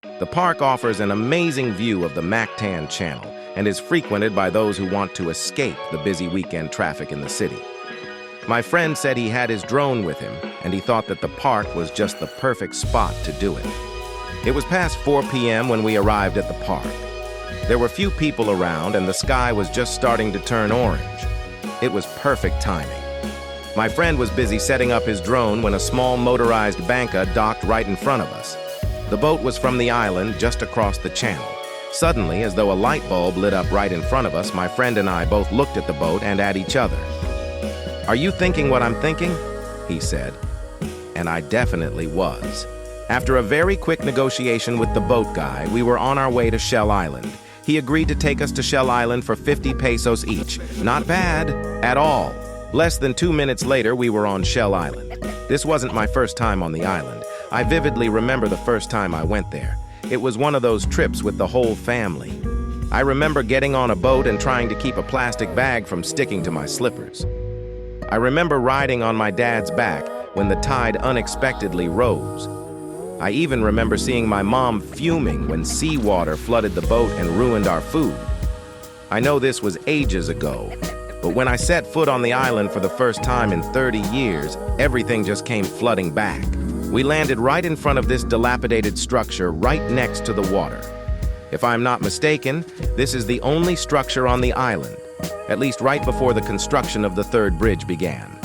The park offers an amazing view of the Mactan Channel and is frequented by those who want to escape the busy weekend traffic in the city. My friend said he had his drone with him, and he thought that the park was just the perfect spot to do it. It was past 4 p.m. when we arrived at the park. There were few people around, and the sky was just starting to turn orange. It was perfect timing. My friend was busy setting up his drone when a small motorized banca docked right in front of us. The boat was from the island just across the channel. Suddenly, as though a light bulb lit up right in front of us, my friend and I both looked at the boat and at each other. "Are you thinking what I'm thinking?" he said. And I definitely was. After a very quick negotiation with the boat guy, we were on our way to Shell Island. He agreed to take us to Shell Island for 50 pesos each. Not bad at all. Less than 2 minutes later, we were on Shell Island. This wasn't my first time on the island. I vividly remember the first time I went there. It was one of those trips with the whole family. I remember getting on a boat and trying to keep a plastic bag from sticking to my slippers. I remember riding on my dad's back when the tide unexpectedly rose. I even remember seeing my mom fuming when seawater flooded the boat and ruined our food. I know this was ages ago, but when I set foot on the island for the first time in 30 years, everything just came flooding back. We landed right in front of this dilapidated structure right next to the water. If I'm not mistaken, this is the only structure on the island, at least right before the construction of the third bridge began.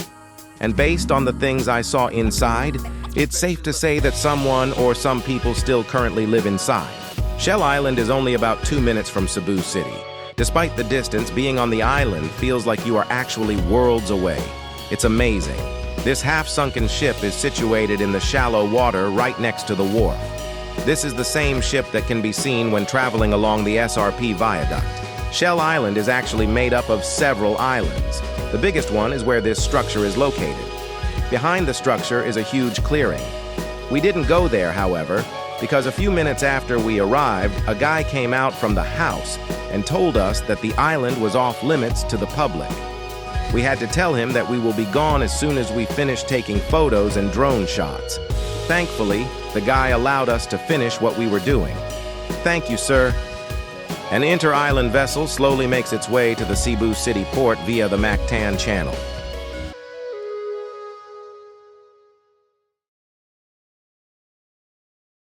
And based on the things I saw inside, it's safe to say that someone or some people still currently live inside. Shell Island is only about 2 minutes from Cebu City. Despite the distance, being on the island feels like you are actually worlds away. It's amazing. This half-sunken ship is situated in the shallow water right next to the wharf. This is the same ship that can be seen when traveling along the SRP viaduct. Shell Island is actually made up of several islands. The biggest one is where this structure is located. Behind the structure is a huge clearing. We didn't go there, however, because a few minutes after we arrived, a guy came out from the house and told us that the island was off limits to the public. We had to tell him that we will be gone as soon as we finish taking photos and drone shots. Thankfully, the guy allowed us to finish what we were doing. Thank you, sir. An inter-island vessel slowly makes its way to the Cebu City port via the Mactan Channel.